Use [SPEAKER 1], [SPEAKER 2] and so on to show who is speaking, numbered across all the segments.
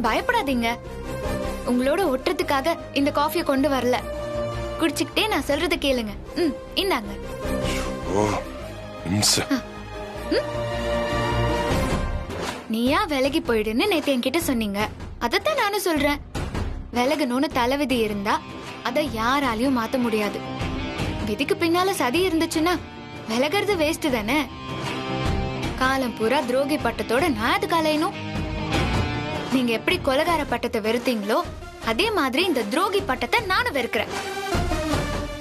[SPEAKER 1] பயப்படாதீங்க. உங்களோட ஒட்டுறதுக்காக இந்த காஃபியை கொண்டு வரல. குடிச்சுக்கிட்டே நான் சொல்றத கேளுங்க. இந்தாங்க. நீயா விலகி போயிடுன்னு நேத்து என்கிட்ட சொன்னீங்க. அதத்தான் நானும் சொல்றேன். விலகணும்னு தலைவிதி இருந்தா அத யாராலையும் மாத்த முடியாது. விதிக்கு பின்னால சதி இருந்துச்சுன்னா விலகிறது வேஸ்ட் தானே. காலம் பூரா துரோகி பட்டத்தோட நான் அது கலையணும். நீங்க எப்படி கொலகார பட்டத்தை வெறுத்தீங்களோ அதே மாதிரி இந்த துரோகி பட்டத்தை நானும் வெறுக்கிறேன்.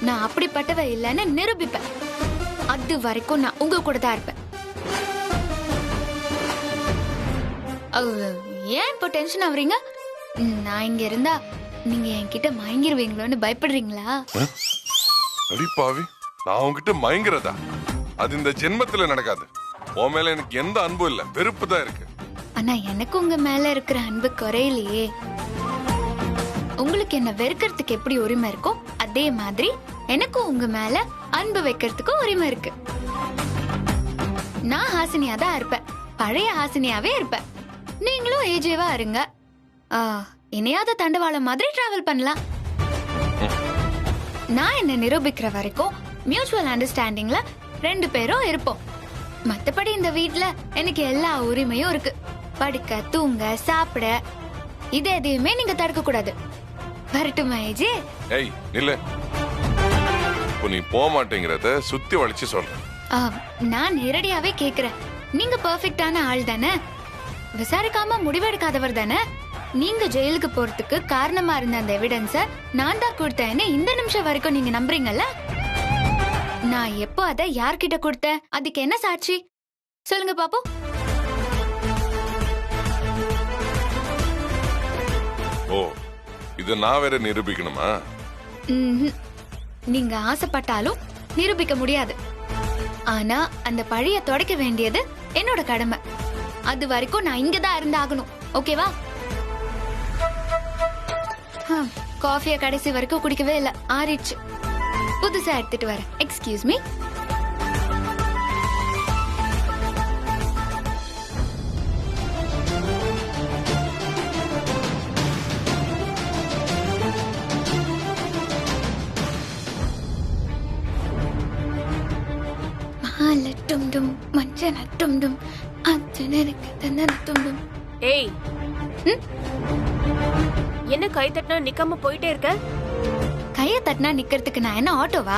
[SPEAKER 1] நான் அப்படிப்பட்டவ இல்லைன்னு நிரூபிப்பேன். அது வரைக்கும் நான் உங்க கூட தான் இருப்பேன். ஏன் இப்போ டென்ஷன் ஆவறீங்க? நான் இங்க இருந்தா நீங்க என்கிட்ட மயங்கிருவீங்களோன்னு பயப்படுறீங்களா?
[SPEAKER 2] அடி பாவி, நான் உன்கிட்ட மயங்குறதா? அது இந்த ஜென்மத்துல நடக்காது. உன் மேல எனக்கு எந்த அன்பும் இல்ல, வெறுப்பு தான் இருக்கு.
[SPEAKER 1] ஆனா எனக்கு உங்க மேல இருக்கிற அன்பு குறையிலையே. உங்களுக்கு என்ன வெறுக்கிறதுக்கு எப்படி உரிமை இருக்கோ அதே மாதிரி எனக்கும் உங்க மேல அன்பு வைக்கிறதுக்கு உரிமை இருக்கு. நான் ஹாசினியா தான் இருப்பேன், பழைய ஹாசினியாவே இருப்பேன். நீங்களும் ஏஜேவா இருங்க. இணையாத தண்டவாளம் மாதிரி டிராவல் பண்ணலாம். நான் என்ன நிரூபிக்கிற வரைக்கும் மியூச்சுவல் அண்டர்ஸ்டாண்டிங்ல 2 பேரும் இருப்போம். மத்தபடி இந்த வீட்ல எனக்கு எல்லா உரிமையும் இருக்கு. படுக்க, தூங்க, சாப்பிட, இது எதையுமே நீங்க தடுக்க கூடாது. வரட்டுமா ஏஜே?
[SPEAKER 2] ஏய் இல்ல, நீ போக மாட்டேங்கிறத சுத்தி வளைச்சு சொல்றேன்.
[SPEAKER 1] நான் நேரடியாவே கேக்குறேன். நீங்க பெர்ஃபெக்ட்டான ஆள் தானே? விசாரிக்காம முடிவெடுக்காதவர் தானே? நீங்க ஜெயிலுக்கு போறதுக்கு காரணமா இருந்த அந்த எவிடன்ஸ நான் தான் கொடுத்தேன்னு இந்த நிமிஷம் வரைக்கும் நீங்க நம்புறீங்கல்ல? நான் எப்போ அதை யார்கிட்ட கொடுத்தேன்? அதுக்கு என்ன சாட்சி சொல்லுங்க பாப்போம்.
[SPEAKER 2] ஓ, இது நான் வேற நிரூபிக்கணுமா?
[SPEAKER 1] நீங்க ஆசைப்பட்டாலும் நிரூபிக்க முடியாது. ஆனா அந்த பழிய துடைக்க வேண்டியது என்னோட கடமை. அது வரைக்கும் நான் இங்கதான் இருந்தாகணும். ஓகேவா? காஃபிய கடைசி வரைக்கும் குடிக்கவே இல்ல, ஆறிடுச்சு. புதுசா எடுத்துட்டு வரேன். Excuse me.
[SPEAKER 3] ஏய், என்ன கை தட்டினா நிக்காம போயிட்டே இருக்க?
[SPEAKER 1] கைய தட்டினா நிக்கிறதுக்கு நான் என்ன ஆட்டோவா?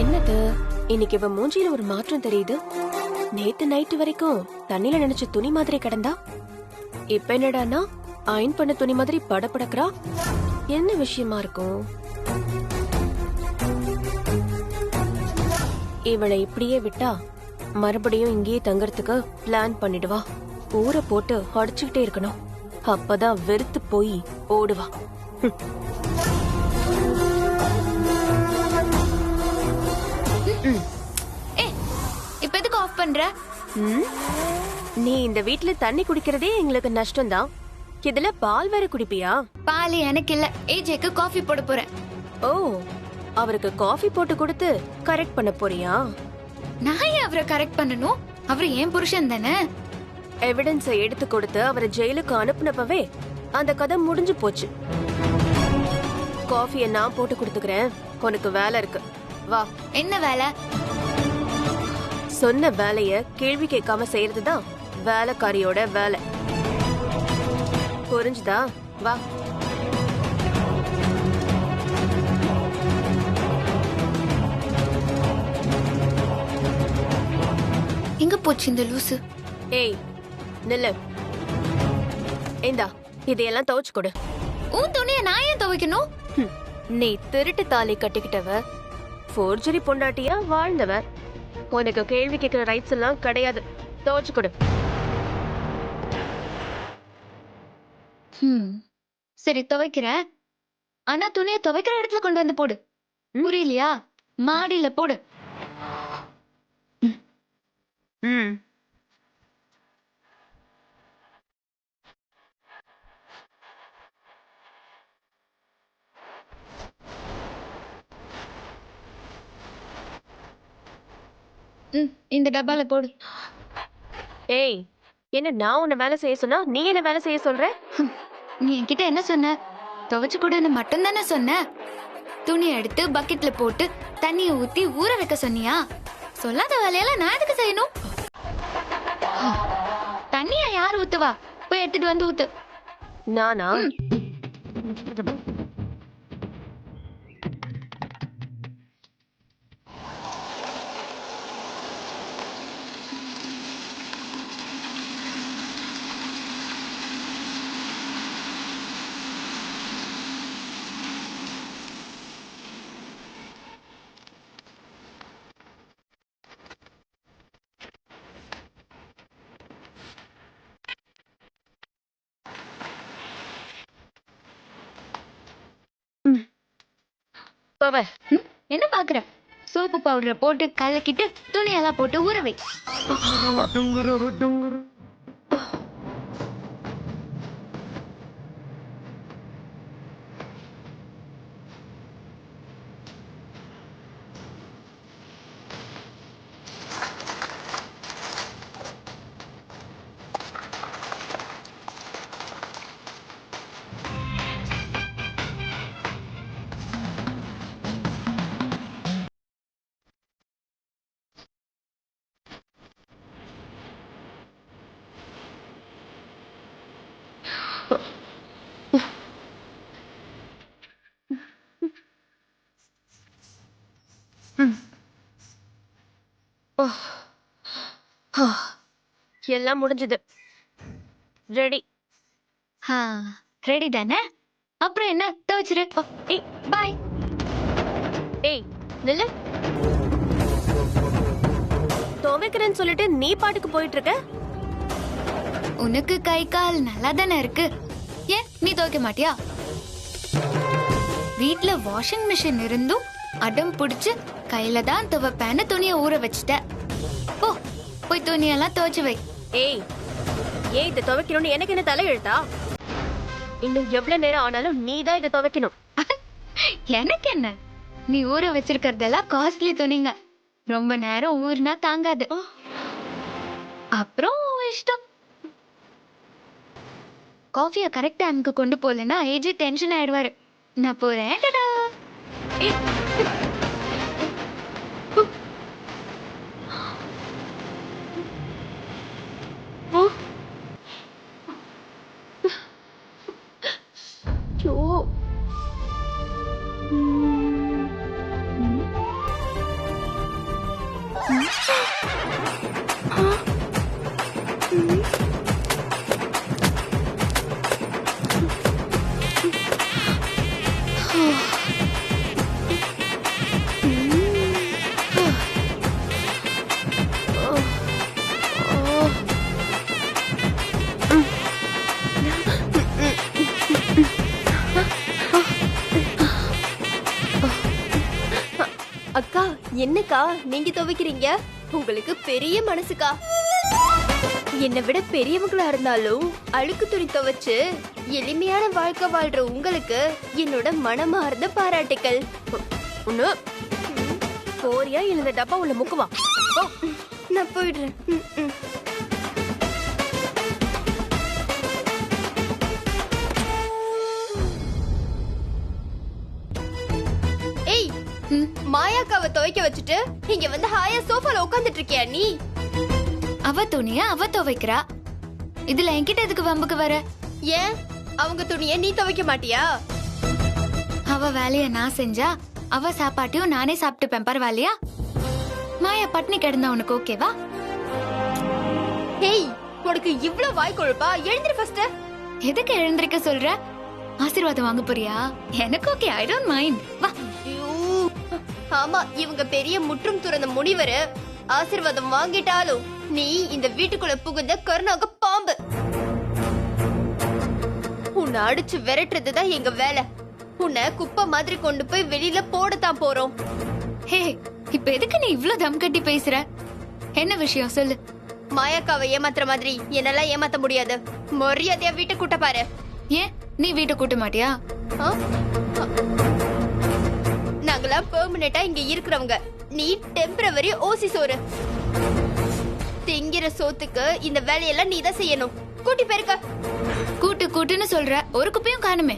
[SPEAKER 3] என்னது இன்னைக்கு இவ மூஞ்சில ஒரு மாற்றம் தெரியுது. நேத்து நைட்டு வரைக்கும் தண்ணில நினைச்ச துணி மாதிரி கிடந்தா, இப்ப என்னடானா அயன் பண்ண துணி மாதிரி படபடக்குறா. என்ன விஷயமா இருக்கும்? இவளை இப்படியே விட்டா மறுபடியும் இங்கேயே தங்கறதுக்கு பிளான் பண்ணிடுவா. ஊரை போட்டு அடிச்சுக்கிட்டே இருக்கணும். அப்பதான் வெறுத்து போய் ஓடுவா.
[SPEAKER 1] இப்ப எதுக்கு ஆஃப் பண்ற?
[SPEAKER 3] நீ இந்த வீட்ல தண்ணி குடிக்கிறதே எங்களுக்கு நஷ்டம்தான். இதுல பால் வேற குடிப்பியா?
[SPEAKER 1] பால் எனக்கு இல்ல, ஏஜேக்கு காஃபி போட போறேன்.
[SPEAKER 3] ஓ, அவருக்கு காஃபி போட்டு கொடுத்து கரெக்ட் பண்ண போறியா?
[SPEAKER 1] நான் ஏன் அவரை கரெக்ட் பண்ணணும்? அவர் ஏன் புருஷன் தானே.
[SPEAKER 3] எவிடன்ஸை எடுத்து கொடுத்து அவரை ஜெயிலுக்கு அனுப்புனப்பவே அந்த கதை முடிஞ்சு போச்சு. காஃபியை நான் போட்டு கொடுத்துக்கிறேன். உனக்கு வேலை இருக்கு, வா.
[SPEAKER 1] என்ன வேலை?
[SPEAKER 3] சொன்ன வேலைய கேள்வி கேட்காம செய்யறதுதான் வேலைக்காரியோட வேலை. புரிஞ்சுதா? வா.
[SPEAKER 1] எங்க போச்சு இந்த லூசு?
[SPEAKER 3] ஏய் நில்லு. இந்தா இதையெல்லாம் துவைச்சு கொடு.
[SPEAKER 1] உன் துணியை நான் ஏன் துவைக்கணும்?
[SPEAKER 3] நீ திருட்டு தாலி கட்டிக்கிட்டவ, ஃபோர்ஜரி பொண்டாட்டியா வாழ்ந்தவ. உனக்கு கேள்வி கேட்கிற ரைட்ஸ் எல்லாம் கிடையாது. துவைச்சு கொடு.
[SPEAKER 1] சரி துவைக்கிறேன். ஆனா துணியை துவைக்கிற இடத்துல கொண்டு வந்து போடு. புரியலையா? மாடியில போடு. இந்த டப்பால போடு.
[SPEAKER 3] ஏய், என்ன நான் உன்னை வேலை செய்ய சொன்னா நீ என்ன வேலை செய்ய சொல்ற?
[SPEAKER 1] நீ என்கிட்ட என்ன சொன்ன? துவைச்சு கொடுன்னு மட்டும் தானே சொன்ன. துணி எடுத்து பக்கெட்ல போட்டு தண்ணிய ஊத்தி ஊற வைக்க சொன்னியா? சொல்லாத வேலையெல்லாம் நான் எதுக்கு செய்யணும்? தண்ணிய யார் ஊத்துவா? போய் எடுத்துட்டு வந்து ஊத்து.
[SPEAKER 3] நானா? போவ.
[SPEAKER 1] என்ன பாக்குற? சோப்பு பவுடரை போட்டு கலக்கிட்டு துணியெல்லாம் போட்டு ஊற வை.
[SPEAKER 3] எல்லாம் முடிஞ்சது. ரெடி.
[SPEAKER 1] ரெடி தானே? அப்புறம் என்ன, துவைச்சிரு.
[SPEAKER 3] ஏய்,
[SPEAKER 1] பாய்.
[SPEAKER 3] ஏய், நில்லு. துவைக்கிறேன்னு சொல்லிட்டு நீ பாட்டுக்கு போயிட்டு இருக்க.
[SPEAKER 1] உனக்கு கை கால் நல்லா தானே இருக்கு. ஏன் நீ துவைக்க மாட்டியா? வீட்ல வாஷிங் மிஷின் இருந்தும் அடம் புடிச்சு கையில தான் துவைப்பேன்னு துணிய ஊற வச்சுட்ட. போ, போய் துணியெல்லாம் துவைச்சு வை.
[SPEAKER 3] ஏய், ஏன் இதை துவைக்கணும்னு எனக்கு என்ன தலை எழுத்தா? இன்னும் எவ்வளவு நேரம் ஆனாலும் நீ தான் இதை துவைக்கணும்.
[SPEAKER 1] எனக்கு என்ன, நீ ஊற வச்சிருக்கிறதெல்லாம் காஸ்ட்லி துணிங்க. ரொம்ப நேரம் ஊறினா தாங்காது. அப்புறம் உன் இஷ்டம். காஃபிய கரெக்ட் டைமுக்கு கொண்டு போலன்னா ஏஜி டென்ஷன் ஆயிடுவாரு. நான் போறேன். டடா.
[SPEAKER 3] ஏய், ஐயோ. அக்கா, என்னக்கா நீங்க துவைக்கிறீங்க? உங்களுக்கு பெரிய மனசுக்கா. என்னை விட பெரியவங்களா இருந்தாலும் அழுக்கு துணி துவைச்சு எளிமையான வாழ்க்கை வாழ்ற உங்களுக்கு என்னோட மனமார்ந்த பாராட்டுக்கள். ஒண்ணு போறியா இல்ல இந்த டப்பா உள்ள முக்குவா? நான் போயிடுறேன். ஏய், மாயாக்காவை துவைக்க வச்சுட்டு இங்க வந்து ஹாயா சோஃபால உட்கார்ந்துட்டு இருக்கியா நீ?
[SPEAKER 1] அவ துணிய அவ துவைக்கிறா. இதுல என்கிட்ட எதுக்கு வம்புக்கு வர?
[SPEAKER 3] ஏன் அவங்க துணிய நீ துவைக்க மாட்டியா?
[SPEAKER 1] அவ வேலைய நான் செஞ்சா அவ சாப்பாட்டையும் நானே சாப்பிட்டுப்பேன். பரவாயில்லையா? மாயா பட்னி கிடந்தா உனக்கு ஓகேவா?
[SPEAKER 3] ஹேய், உனக்கு இவ்ளோ வாய் கொழுப்பா? எழுந்திரு ஃபர்ஸ்ட்.
[SPEAKER 1] எதுக்கு எழுந்திருக்க சொல்ற? ஆசீர்வாதம் வாங்க போறியா? எனக்கு ஓகே, ஐ டோன்ட் மைண்ட். வா.
[SPEAKER 3] ஆமா, இவங்க பெரிய முற்றும் துறந்த முனிவர். ஆசீர்வாதம் வாங்கிட்டாலும் நீ இந்த வீட்டுக்குள்ள புகுந்த கருணாக பாம்பு. உன்னை அடிச்சு விரட்டுறதுதான் எங்க வேலை. உன்னை குப்பை மாதிரி கொண்டு போய் வெளியில போடத்தான் போறோம்.
[SPEAKER 1] ஹே, இப்ப எதுக்கு நீ இவ்ளோ தம் கட்டி பேசுற? என்ன விஷயம் சொல்லு.
[SPEAKER 3] மாயாக்காவை ஏமாத்துற மாதிரி என்னெல்லாம் ஏமாத்த முடியாது. மரியாதையா வீட்டை கூட்ட பாரு.
[SPEAKER 1] ஏன் நீ வீட்டை கூட்ட மாட்டியா?
[SPEAKER 3] நாங்களாம் பெர்மனண்டா இங்க இருக்கிறவங்க.
[SPEAKER 4] நீ டெம்பரவரி ஓசி சோறு. திங்கிற சோத்துக்கு இந்த வேலையெல்லாம் நீ தான் செய்யணும். கூட்டி பெருக்க.
[SPEAKER 1] கூட்டு கூட்டுன்னு சொல்ற, ஒரு குப்பையும் காணுமே.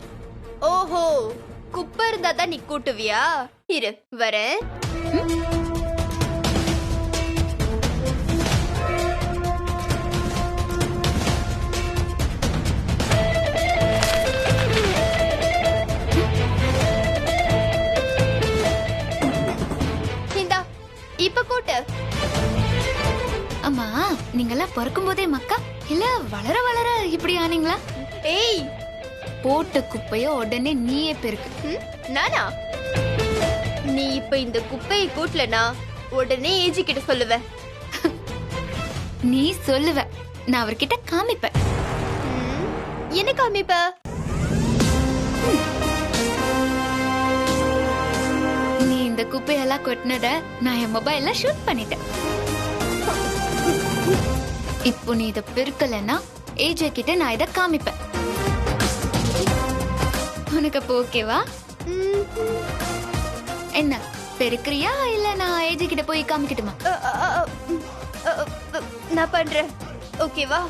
[SPEAKER 4] ஓஹோ, குப்பை இருந்தா தான் நீ கூட்டுவியா? இரு வரேன். இந்தா, இப்ப கூட்டு.
[SPEAKER 1] அம்மா, நீங்கெல்லாம் பிறக்கும் போதே மக்கா இல்ல வளர வளர இப்படி ஆனீங்களா?
[SPEAKER 4] ஏய்,
[SPEAKER 1] போட்ட குப்பைய உடனே நீயே பெருக்கு.
[SPEAKER 4] நானா? நீ இப்ப இந்த குப்பையை கூட்டலனா உடனே ஏஜி கிட்ட சொல்லுவேன்.
[SPEAKER 1] நீ சொல்லுவ, நான் அவர்கிட்ட காமிப்பேன்.
[SPEAKER 4] என்ன காமிப்ப?
[SPEAKER 1] நீ இந்த குப்பையெல்லாம் கொட்டினத நான் என் மொபைல்ல ஷூட் பண்ணிட்டேன். இப்போ நீ இத பெருக்கலன்னா ஏஜே கிட்ட நான் இத காமிப்பேன். உனக்கு அப்போ ஓகேவா? என்ன பெருக்கிறியா இல்ல நான் ஏஜே கிட்ட போய் காமிக்கட்டுமா?
[SPEAKER 4] நான் பண்றேன். ஓகேவா?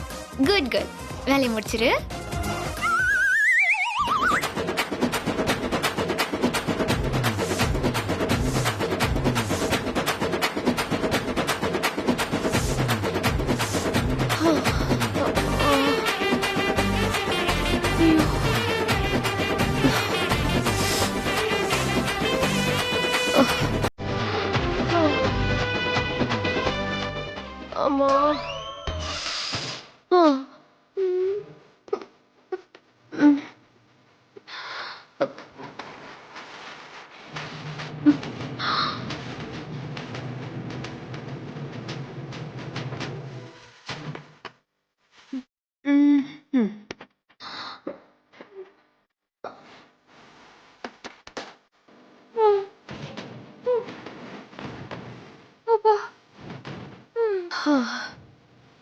[SPEAKER 1] குட் குட், வேலையை முடிச்சிரு.
[SPEAKER 3] அம்மா.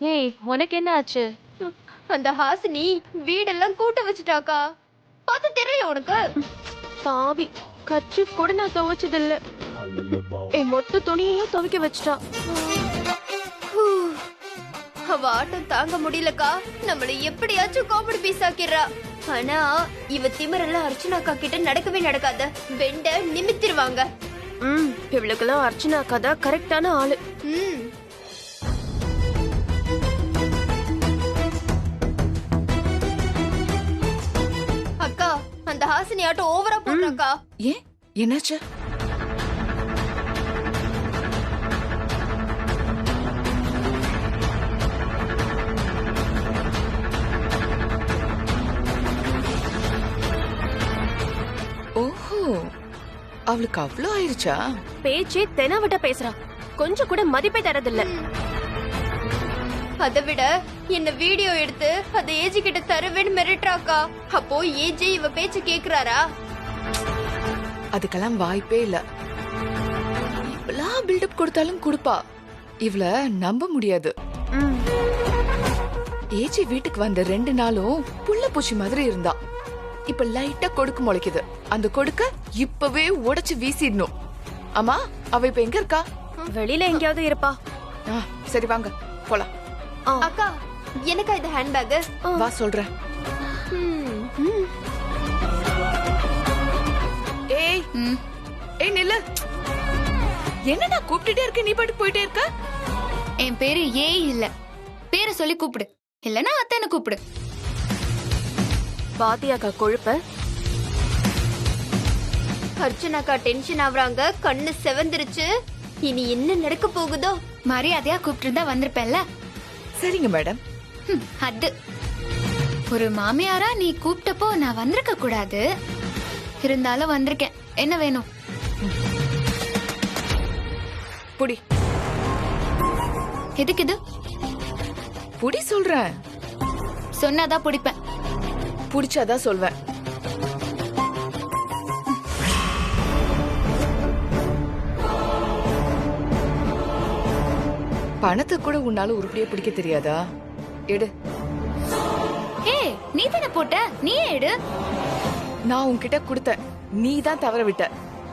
[SPEAKER 5] ஏய், உனக்கு என்ன ஆச்சு?
[SPEAKER 4] அந்த ஹாசினி வீடெல்லாம் கூட்ட வச்சுட்டாக்கா. பார்த்து தெரியும் உனக்கு?
[SPEAKER 3] பாவி, கச்சி கூட நான் துவைச்சதில்ல. என் மொத்த துணியையும் துவைக்க வச்சிட்டா.
[SPEAKER 4] அவ ஆட்டம் தாங்க முடியலக்கா. நம்மள எப்படியாச்சும் காமெடி பீஸ் ஆக்கிடுறா. ஆனா இவ திமிரெல்லாம் அர்ச்சனாக்கா கிட்ட நடக்கவே நடக்காத. வெண்ட நிமித்திருவாங்க.
[SPEAKER 3] இவளுக்கெல்லாம் அர்ச்சனா கதா கரெக்டான ஆளு.
[SPEAKER 4] அக்கா, அந்த ஹாசினி ஆட்டம் ஓவரா போடுறாக்கா.
[SPEAKER 6] ஏன், என்னாச்சு? ஓஹோ, அவளுக்கு அவ்வளோ ஆயிருச்சா?
[SPEAKER 3] பேச்சே தெனாவட்ட பேசுறா. கொஞ்சம் கூட மதிப்பே தரதில்ல.
[SPEAKER 4] அதை விட என்ன வீடியோ எடுத்து அதை ஏஜி கிட்ட தருவேன்னு மிரட்டுறாக்கா. அப்போ ஏஜி இவ பேச்சு கேக்குறாரா?
[SPEAKER 6] அதுக்கெல்லாம் வாய்ப்பே இல்ல. இவ்வளவு பில்டப் கொடுத்தாலும் கொடுப்பா. இவள நம்ப முடியாது. ஏஜி வீட்டுக்கு வந்த 2 நாளும் புள்ள பூச்சி மாதிரி இருந்தா. இப்ப லைட்டா கொடுக்கு முளைக்குது. அந்த கொடுக்க இப்பவே உடைச்சு வீசிடணும். அம்மா, அவ இப்ப எங்க இருக்கா?
[SPEAKER 3] வெளியில எங்கேயாவது இருப்பா.
[SPEAKER 6] சரி வாங்க போலாம்.
[SPEAKER 4] அக்கா, எனக்கா இது ஹேண்ட்பேக்?
[SPEAKER 6] வா சொல்றேன். ஏய் ஏய் நில்லு. என்னடா கூப்பிட்டுட்டே இருக்க, நீ பாட்டுக்கு போயிட்டே இருக்க?
[SPEAKER 1] என் பேரு ஏய் இல்ல, பேரை சொல்லி கூப்பிடு. இல்லனா அத்தனை கூப்பிடு.
[SPEAKER 3] பாத்தியாக்கா கொழுப்ப?
[SPEAKER 4] அர்ச்சனாக்கா டென்ஷன் ஆவறாங்க. கண்ணு செவந்திருச்சு. இனி என்ன நடக்க போகுதோ?
[SPEAKER 1] மரியாதையா கூப்பிட்டு இருந்தா வந்திருப்பேன்ல.
[SPEAKER 6] சரிங்க மேடம்.
[SPEAKER 1] அது ஒரு மாமியாரா நீ கூப்பிட்டப்போ நான் வந்திருக்க கூடாது. இருந்தாலும் வந்திருக்கேன். என்ன வேணும்?
[SPEAKER 6] புடி.
[SPEAKER 1] எதுக்கு இது?
[SPEAKER 6] புடி சொல்றேன்.
[SPEAKER 1] சொன்னாதான் பிடிப்பேன்.
[SPEAKER 6] புடிச்சாதான் சொல்வேன். பணத்தை கூட உன்னால உருப்படியா பிடிக்க தெரியாதா? எடு.
[SPEAKER 1] ஏ, நீ தானே போட்ட, நீயே எடு.
[SPEAKER 6] நான் உன்கிட்ட கொடுத்தேன், நீ தான் தவற விட்ட.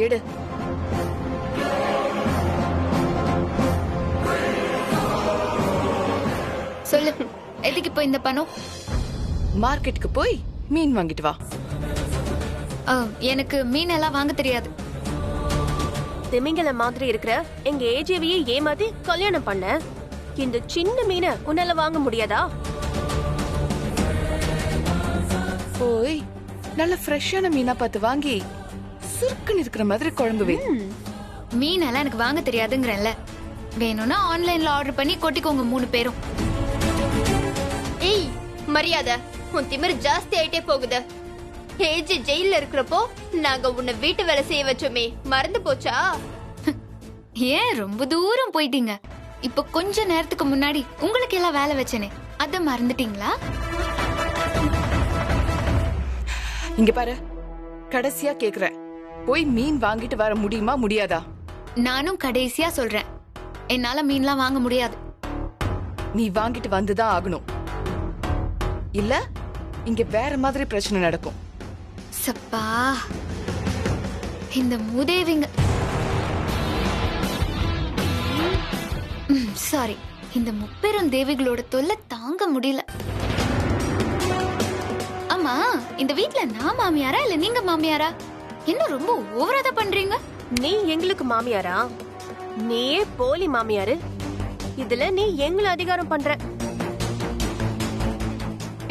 [SPEAKER 6] எடு.
[SPEAKER 1] சொல்லு, எதுக்கு இப்போ இந்த பணம்?
[SPEAKER 6] மார்க்கெட்டுக்கு போய் மீன் வாங்கிட்டு வா.
[SPEAKER 1] எனக்கு மீன் எல்லாம் வாங்க தெரியாது.
[SPEAKER 3] திமிங்கல மாதிரி இருக்கிற எங்க ஏஜேவியை ஏமாத்தி கல்யாணம் பண்ண, இந்த சின்ன மீனை உன்னால வாங்க முடியாதா?
[SPEAKER 6] போய் நல்ல ஃப்ரெஷ்ஷான மீனா பார்த்து வாங்கி சுருக்குன்னு இருக்கிற மாதிரி குழம்பு வை.
[SPEAKER 1] மீன் எல்லாம் எனக்கு வாங்க தெரியாதுங்கிறேன்ல. வேணும்னா ஆன்லைன்ல ஆர்டர் பண்ணி கொட்டிக்கோங்க 3 பேரும்.
[SPEAKER 4] ஏய் மரியாதை, உன் திமிரு ஜாஸ்தி ஆயிட்டே போகுது. ஏஜி ஜெயில இருக்கிறப்போ நாங்க உன்னை வீட்டு வேலை செய்ய வச்சோமே, மறந்து போச்சா?
[SPEAKER 1] ஏன் ரொம்ப தூரம் போயிட்டீங்க? இப்ப கொஞ்ச நேரத்துக்கு முன்னாடி உங்களுக்கு எல்லாம் வேலை வச்சனே, அத மறந்துட்டீங்களா?
[SPEAKER 6] இங்க பாரு, கடைசியா கேக்குறேன், போய் மீன் வாங்கிட்டு வர முடியுமா முடியாதா?
[SPEAKER 1] நானும் கடைசியா சொல்றேன், என்னால மீன்லாம் வாங்க முடியாது.
[SPEAKER 6] நீ வாங்கிட்டு வந்துதான் ஆகணும். இல்ல இங்க வேற மாதிரி பிரச்சனை நடக்கும்.
[SPEAKER 1] சப்பா, இந்த மூதேவிங்க. சாரி, இந்த முப்பெரும் தேவிகளோட தொல்லை தாங்க முடியல. ஆமா, இந்த வீட்ல நான் மாமியாரா இல்ல நீங்க மாமியாரா? என்ன ரொம்ப ஓவராத பண்றீங்க?
[SPEAKER 3] நீ எங்களுக்கு மாமியாரா? நீயே போலி மாமியாரு. இதுல நீ எங்களை அதிகாரம் பண்ற.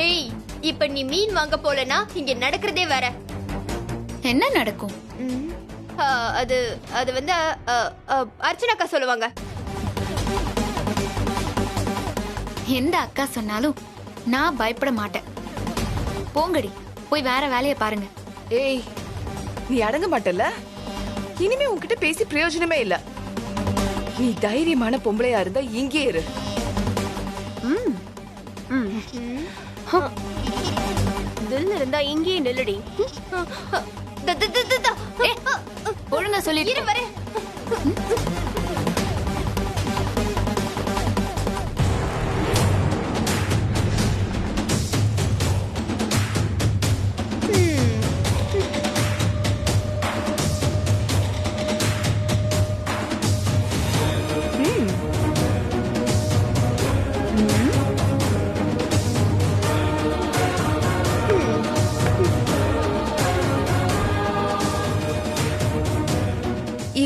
[SPEAKER 4] ஏய், இப்ப நீ மீன் வாங்க போலனா இங்க நடக்கிறதே வேற.
[SPEAKER 1] என்ன நடக்கும்?
[SPEAKER 4] அது அது வந்து அர்ச்சனாக்கா சொல்லுவாங்க.
[SPEAKER 1] எந்த அக்கா சொன்னாலும் நான் பயப்பட மாட்டேன். போங்கடி, போய் வேற வேலையை பாருங்க.
[SPEAKER 6] ஏய், நீ அடங்க மாட்டல. இனிமே உன்கிட்ட பேசி பிரயோஜனமே இல்ல. நீ தைரியமான பொம்பளையா இருந்தா இங்கே இரு.
[SPEAKER 3] தில் இருந்தா இங்கேயே நில்லடி.
[SPEAKER 1] ஒழுங்கா சொல்லிட்டு
[SPEAKER 4] வரேன்.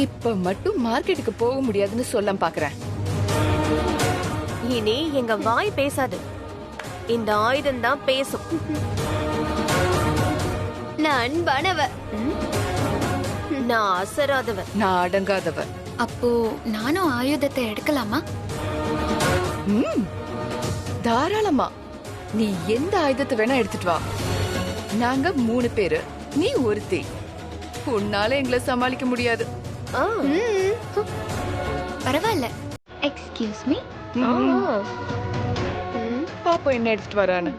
[SPEAKER 6] இப்ப மட்டும் மார்க்கெட்டுக்கு போக முடியாதுன்னு சொல்ல பாக்குறேன்.
[SPEAKER 3] இனி எங்க வாய் பேசாது, இந்த ஆயுதம் தான் பேசும்.
[SPEAKER 4] நான் அன்பானவ,
[SPEAKER 3] நான் அசராதவ,
[SPEAKER 6] நான் அடங்காதவ.
[SPEAKER 1] அப்போ நானும் ஆயுதத்தை எடுக்கலாமா?
[SPEAKER 6] தாராளமா. நீ எந்த ஆயுதத்தை வேணா எடுத்துட்டு வா. நாங்க 3 பேரு, நீ ஒருத்தி. உன்னால எங்களை சமாளிக்க முடியாது.
[SPEAKER 1] பரவாயில்ல. Excuse me.
[SPEAKER 6] பாப்பா என்ன எடுத்துட்டு வரான்னு.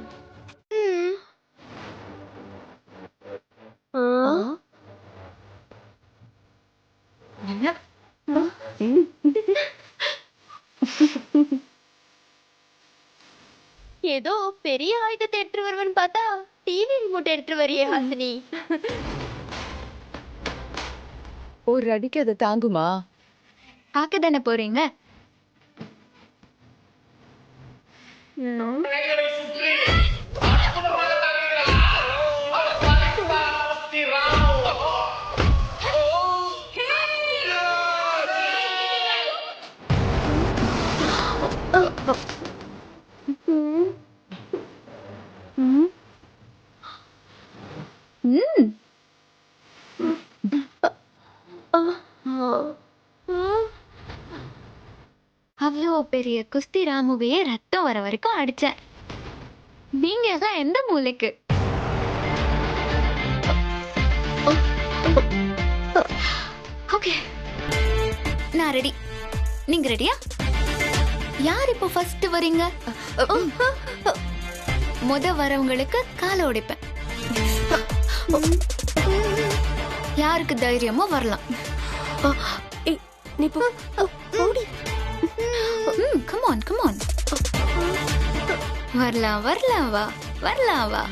[SPEAKER 4] ஏதோ பெரிய ஆயுதத்தை எடுத்துட்டு வருவன்னு பார்த்தா டிவி ரிமோட் எடுத்துட்டு வரியே ஹாசினி.
[SPEAKER 6] ஒரு அடிக்கு அதை தாங்குமா?
[SPEAKER 1] பார்க்க தானே போறீங்க. அவ்வளோ பெரிய குஸ்தி ராமுவையே ரத்தம் வர வரைக்கும் அடிச்சேன். நீங்க எல்லாம் எந்த மூலைக்கு? ஓகே, நான் ரெடி. நீங்க ரெடியா? யார் இப்போ ஃபர்ஸ்ட் வரீங்க? வரவங்களுக்கு காலை உடைப்பேன். யாருக்கு தைரியமோ வரலாம்.
[SPEAKER 3] நீ போடி.
[SPEAKER 1] Come on come on. வரலாம் வரலாம் வா, வரலாம் வா.